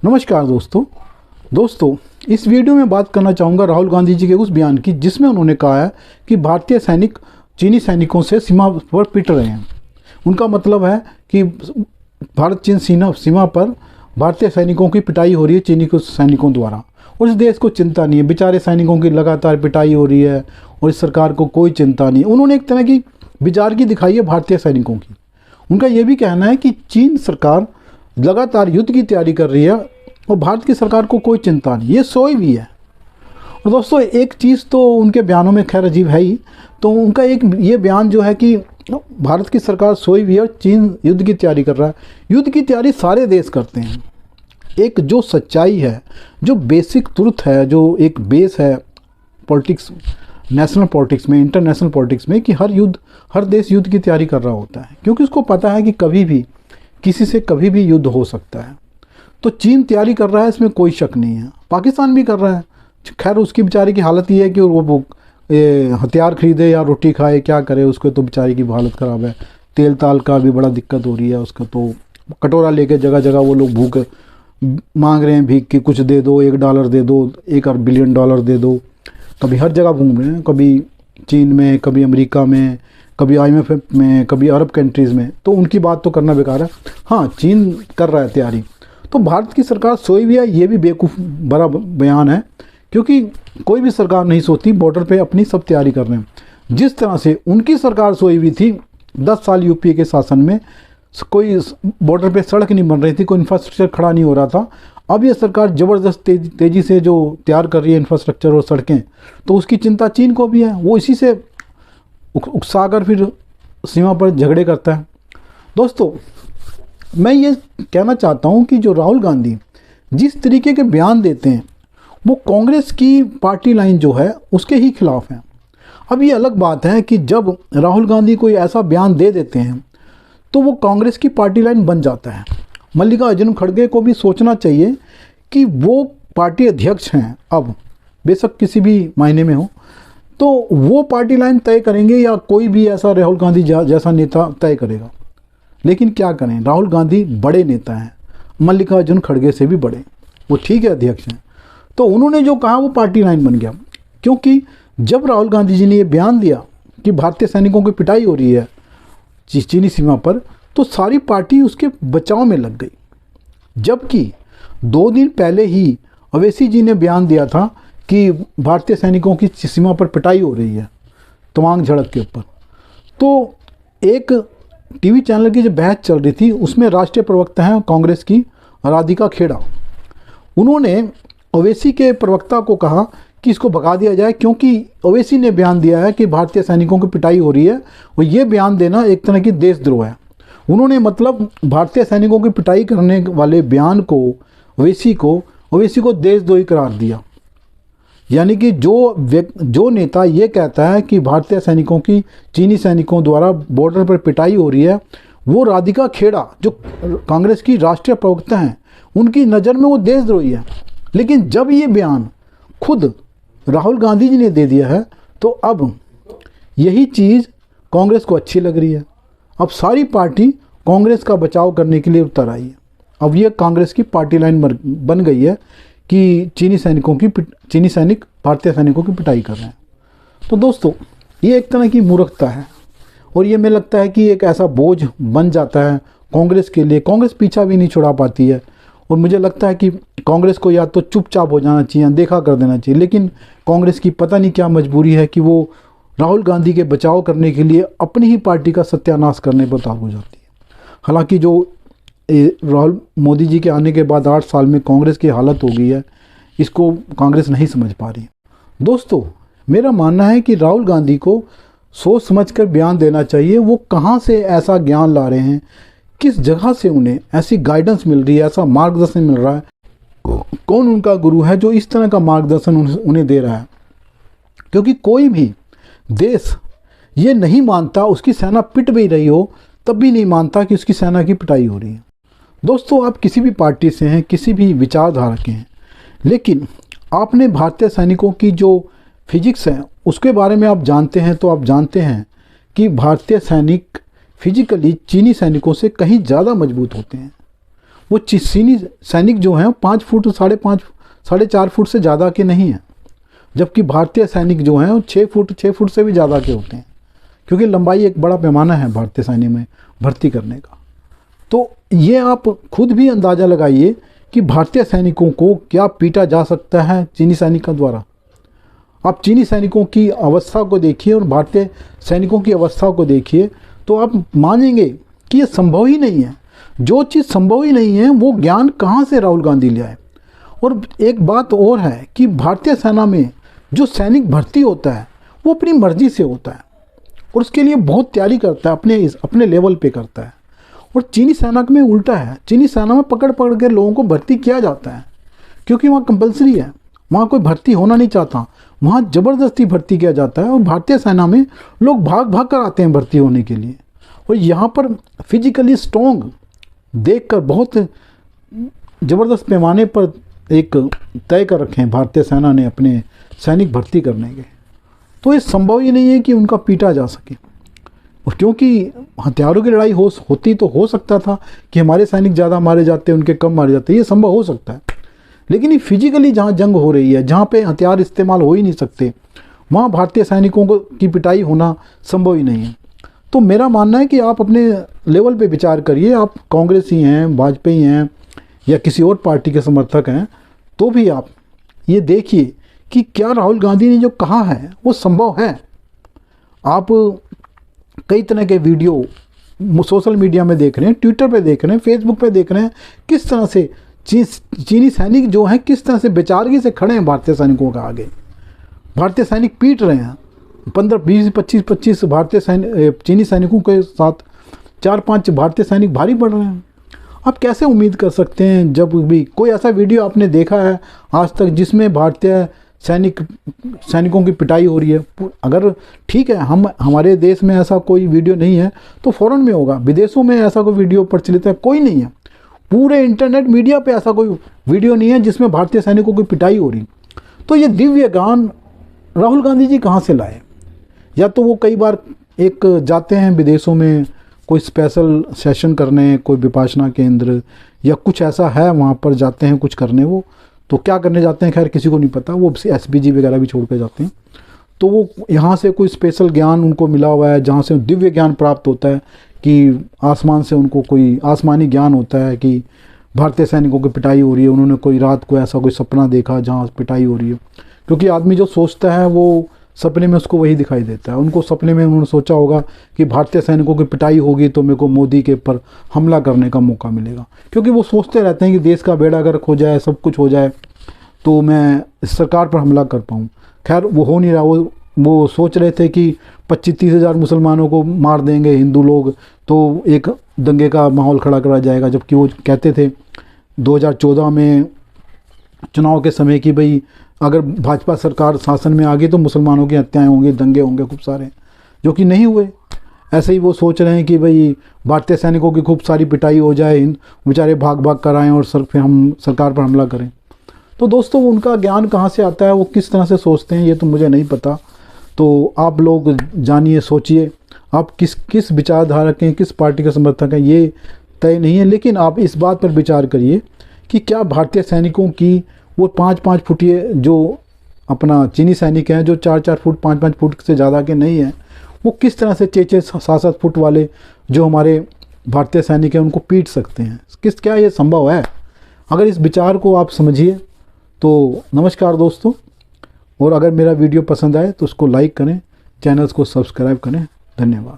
नमस्कार दोस्तों इस वीडियो में बात करना चाहूँगा राहुल गांधी जी के उस बयान की जिसमें उन्होंने कहा है कि भारतीय सैनिक चीनी सैनिकों से सीमा पर पिट रहे हैं। उनका मतलब है कि भारत चीन सीमा पर भारतीय सैनिकों की पिटाई हो रही है चीनी सैनिकों द्वारा, और इस देश को चिंता नहीं है। बेचारे सैनिकों की लगातार पिटाई हो रही है और इस सरकार को कोई चिंता नहीं है। उन्होंने एक तरह की विचारगी दिखाई है भारतीय सैनिकों की। उनका ये भी कहना है कि चीन सरकार लगातार युद्ध की तैयारी कर रही है और भारत की सरकार को कोई चिंता नहीं, ये सोई भी है। और दोस्तों एक चीज़ तो उनके बयानों में खैर अजीब है ही, तो उनका एक ये बयान जो है कि भारत की सरकार सोई भी है और चीन युद्ध की तैयारी कर रहा है। युद्ध की तैयारी सारे देश करते हैं। एक जो सच्चाई है, जो बेसिक ट्रुथ है, जो एक बेस है पॉलिटिक्स, नेशनल पॉलिटिक्स में, इंटरनेशनल पॉलिटिक्स में, कि हर देश युद्ध की तैयारी कर रहा होता है, क्योंकि उसको पता है कि कभी भी किसी से कभी भी युद्ध हो सकता है। तो चीन तैयारी कर रहा है, इसमें कोई शक नहीं है। पाकिस्तान भी कर रहा है। खैर उसकी बेचारे की हालत ये है कि वो हथियार खरीदे या रोटी खाए, क्या करे, उसको तो बेचारे की हालत ख़राब है। तेल ताल का भी बड़ा दिक्कत हो रही है उसका, तो कटोरा लेके जगह जगह वो लोग भूख मांग रहे हैं, भीख कि कुछ दे दो, $1 दे दो, $1 बिलियन दे दो। कभी हर जगह घूम रहे हैं, कभी चीन में, कभी अमेरिका में, कभी IMF में, कभी अरब कंट्रीज़ में। तो उनकी बात तो करना बेकार है। हाँ, चीन कर रहा है तैयारी, तो भारत की सरकार सोई भी है, ये भी बेवकूफ़ बड़ा बयान है, क्योंकि कोई भी सरकार नहीं सोती बॉर्डर पे अपनी सब तैयारी कर रहे हैं। जिस तरह से उनकी सरकार सोई हुई थी 10 साल UPA के शासन में, कोई बॉर्डर पे सड़क नहीं बन रही थी, कोई इंफ्रास्ट्रक्चर खड़ा नहीं हो रहा था। अब ये सरकार ज़बरदस्त तेज़ी से जो तैयार कर रही है इंफ्रास्ट्रक्चर और सड़कें, तो उसकी चिंता चीन को भी है। वो इसी से उकसाकर फिर सीमा पर झगड़े करता है। दोस्तों मैं ये कहना चाहता हूँ कि जो राहुल गांधी जिस तरीके के बयान देते हैं, वो कांग्रेस की पार्टी लाइन जो है उसके ही खिलाफ हैं। अब ये अलग बात है कि जब राहुल गांधी कोई ऐसा बयान दे देते हैं तो वो कांग्रेस की पार्टी लाइन बन जाता है। मल्लिकार्जुन खड़गे को भी सोचना चाहिए कि वो पार्टी अध्यक्ष हैं, अब बेशक किसी भी मायने में हो, तो वो पार्टी लाइन तय करेंगे या कोई भी ऐसा राहुल गांधी जैसा नेता तय करेगा। लेकिन क्या करें, राहुल गांधी बड़े नेता हैं, मल्लिकार्जुन खड़गे से भी बड़े, वो ठीक है अध्यक्ष हैं। तो उन्होंने जो कहा वो पार्टी लाइन बन गया, क्योंकि जब राहुल गांधी जी ने ये बयान दिया कि भारतीय सैनिकों की पिटाई हो रही है चीनी सीमा पर, तो सारी पार्टी उसके बचाव में लग गई। जबकि 2 दिन पहले ही अवैसी जी ने बयान दिया था कि भारतीय सैनिकों की सीमा पर पिटाई हो रही है तवांग झड़प के ऊपर। तो एक टीवी चैनल की जो बहस चल रही थी उसमें राष्ट्रीय प्रवक्ता हैं कांग्रेस की राधिका खेड़ा, उन्होंने ओवैसी के प्रवक्ता को कहा कि इसको भगा दिया जाए, क्योंकि ओवैसी ने बयान दिया है कि भारतीय सैनिकों की पिटाई हो रही है और ये बयान देना एक तरह की देशद्रोह है। उन्होंने मतलब भारतीय सैनिकों की पिटाई करने वाले बयान को ओवैसी को देशद्रोही करार दिया। यानी कि जो नेता ये कहता है कि भारतीय सैनिकों की चीनी सैनिकों द्वारा बॉर्डर पर पिटाई हो रही है, वो राधिका खेड़ा जो कांग्रेस की राष्ट्रीय प्रवक्ता हैं, उनकी नज़र में वो देशद्रोही है। लेकिन जब ये बयान खुद राहुल गांधी जी ने दे दिया है, तो अब यही चीज़ कांग्रेस को अच्छी लग रही है। अब सारी पार्टी कांग्रेस का बचाव करने के लिए उतर आई है। अब ये कांग्रेस की पार्टी लाइन बन गई है कि चीनी सैनिक भारतीय सैनिकों की पिटाई कर रहे हैं। तो दोस्तों ये एक तरह की मूर्खता है, और ये मुझे लगता है कि एक ऐसा बोझ बन जाता है कांग्रेस के लिए। कांग्रेस पीछा भी नहीं छुड़ा पाती है, और मुझे लगता है कि कांग्रेस को या तो चुपचाप हो जाना चाहिए, देखा कर देना चाहिए। लेकिन कांग्रेस की पता नहीं क्या मजबूरी है कि वो राहुल गांधी के बचाव करने के लिए अपनी ही पार्टी का सत्यानाश करने पर उतारू हो जाती है। हालांकि जो राहुल मोदी जी के आने के बाद 8 साल में कांग्रेस की हालत हो गई है, इसको कांग्रेस नहीं समझ पा रही। दोस्तों मेरा मानना है कि राहुल गांधी को सोच समझकर बयान देना चाहिए। वो कहाँ से ऐसा ज्ञान ला रहे हैं, किस जगह से उन्हें ऐसी गाइडेंस मिल रही है, ऐसा मार्गदर्शन मिल रहा है, कौन उनका गुरु है जो इस तरह का मार्गदर्शन उन्हें दे रहा है। क्योंकि कोई भी देश ये नहीं मानता, उसकी सेना पिट भी रही हो तब भी नहीं मानता कि उसकी सेना की पिटाई हो रही है। दोस्तों आप किसी भी पार्टी से हैं, किसी भी विचारधारा के हैं, लेकिन आपने भारतीय सैनिकों की जो फिजिक्स है उसके बारे में आप जानते हैं, तो आप जानते हैं कि भारतीय सैनिक फिजिकली चीनी सैनिकों से कहीं ज़्यादा मजबूत होते हैं। वो चीनी सैनिक जो हैं 5 फुट 5.5 4.5 फुट से ज़्यादा के नहीं हैं, जबकि भारतीय सैनिक जो हैं वो 6 फुट से भी ज़्यादा के होते हैं, क्योंकि लंबाई एक बड़ा पैमाना है भारतीय सैन्य में भर्ती करने का। तो ये आप खुद भी अंदाज़ा लगाइए कि भारतीय सैनिकों को क्या पीटा जा सकता है चीनी सैनिकों द्वारा। आप चीनी सैनिकों की अवस्था को देखिए और भारतीय सैनिकों की अवस्था को देखिए तो आप मानेंगे कि ये संभव ही नहीं है। जो चीज़ संभव ही नहीं है वो ज्ञान कहाँ से राहुल गांधी ले आए। और एक बात और है कि भारतीय सेना में जो सैनिक भर्ती होता है वो अपनी मर्जी से होता है और उसके लिए बहुत तैयारी करता है, अपने लेवल पे करता है। और चीनी सेना में उल्टा है, चीनी सेना में पकड़ के लोगों को भर्ती किया जाता है, क्योंकि वहाँ कंपलसरी है, वहाँ कोई भर्ती होना नहीं चाहता, वहाँ ज़बरदस्ती भर्ती किया जाता है। और भारतीय सेना में लोग भाग कर आते हैं भर्ती होने के लिए। और यहाँ पर फिजिकली स्ट्रॉन्ग देखकर बहुत ज़बरदस्त पैमाने पर एक तय कर रखे हैं भारतीय सेना ने अपने सैनिक भर्ती करने के। तो ये संभव ही नहीं है कि उनका पीटा जा सके। और क्योंकि हथियारों की लड़ाई होती तो हो सकता था कि हमारे सैनिक ज़्यादा मारे जाते, उनके कम मारे जाते, ये संभव हो सकता है। लेकिन ये फिजिकली जहाँ जंग हो रही है, जहाँ पे हथियार इस्तेमाल हो ही नहीं सकते, वहाँ भारतीय सैनिकों की पिटाई होना संभव ही नहीं है। तो मेरा मानना है कि आप अपने लेवल पे विचार करिए। आप कांग्रेसी हैं, भाजपा हैं या किसी और पार्टी के समर्थक हैं, तो भी आप ये देखिए कि क्या राहुल गांधी ने जो कहा है वो संभव है। आप कई तरह के वीडियो सोशल मीडिया में देख रहे हैं, ट्विटर पे देख रहे हैं, फेसबुक पे देख रहे हैं, किस तरह से चीनी सैनिक जो हैं किस तरह से बेचारगी से खड़े हैं भारतीय सैनिकों के आगे। भारतीय सैनिक पीट रहे हैं, 15, 20, 25 भारतीय चीनी सैनिकों के साथ 4-5 भारतीय सैनिक भारी पड़ रहे हैं। आप कैसे उम्मीद कर सकते हैं, जब भी कोई ऐसा वीडियो आपने देखा है आज तक जिसमें भारतीय सैनिकों की पिटाई हो रही है? अगर ठीक है हमारे देश में ऐसा कोई वीडियो नहीं है तो फ़ौरन में होगा, विदेशों में ऐसा कोई वीडियो प्रचलित है कोई नहीं है, पूरे इंटरनेट मीडिया पे ऐसा कोई वीडियो नहीं है जिसमें भारतीय सैनिकों की पिटाई हो रही। तो ये दिव्य ज्ञान राहुल गांधी जी कहाँ से लाए? या तो वो कई बार एक जाते हैं विदेशों में कोई स्पेशल सेशन करने, कोई विपासना केंद्र या कुछ ऐसा है, वहाँ पर जाते हैं कुछ करने। वो तो क्या करने जाते हैं खैर किसी को नहीं पता, वो SPG वगैरह भी छोड़ के जाते हैं। तो वो यहाँ से कोई स्पेशल ज्ञान उनको मिला हुआ है जहाँ से दिव्य ज्ञान प्राप्त होता है कि आसमान से उनको कोई आसमानी ज्ञान होता है कि भारतीय सैनिकों की पिटाई हो रही है। उन्होंने कोई रात को ऐसा कोई सपना देखा जहाँ पिटाई हो रही है, क्योंकि आदमी जो सोचता है वो सपने में उसको वही दिखाई देता है। उनको सपने में उन्होंने सोचा होगा कि भारतीय सैनिकों की पिटाई होगी तो मेरे को मोदी के ऊपर हमला करने का मौका मिलेगा, क्योंकि वो सोचते रहते हैं कि देश का बेड़ा गर्क हो जाए, सब कुछ हो जाए तो मैं इस सरकार पर हमला कर पाऊँ। खैर वो हो नहीं रहा। वो सोच रहे थे कि 25-30 हज़ार मुसलमानों को मार देंगे हिंदू लोग तो एक दंगे का माहौल खड़ा करा जाएगा, जबकि वो कहते थे 2014 में चुनाव के समय कि भाई अगर भाजपा सरकार शासन में आ गई तो मुसलमानों की हत्याएं होंगी, दंगे होंगे खूब सारे, जो कि नहीं हुए। ऐसे ही वो सोच रहे हैं कि भाई भारतीय सैनिकों की खूब सारी पिटाई हो जाए, बेचारे भाग कर आएँ और फिर हम सरकार पर हमला करें। तो दोस्तों उनका ज्ञान कहाँ से आता है, वो किस तरह से सोचते हैं, ये तो मुझे नहीं पता। तो आप लोग जानिए, सोचिए, आप किस विचारधारा के, किस पार्टी के समर्थक हैं ये तय नहीं है, लेकिन आप इस बात पर विचार करिए कि क्या भारतीय सैनिकों की वो 5-5 फुटिए जो अपना चीनी सैनिक हैं जो 4-4 फुट 5-5 फुट से ज़्यादा के नहीं हैं, वो किस तरह से 6-6 7-7 फुट वाले जो हमारे भारतीय सैनिक हैं उनको पीट सकते हैं? क्या ये संभव है? अगर इस विचार को आप समझिए तो नमस्कार दोस्तों। और अगर मेरा वीडियो पसंद आए तो उसको लाइक करें, चैनल्स को सब्सक्राइब करें। धन्यवाद।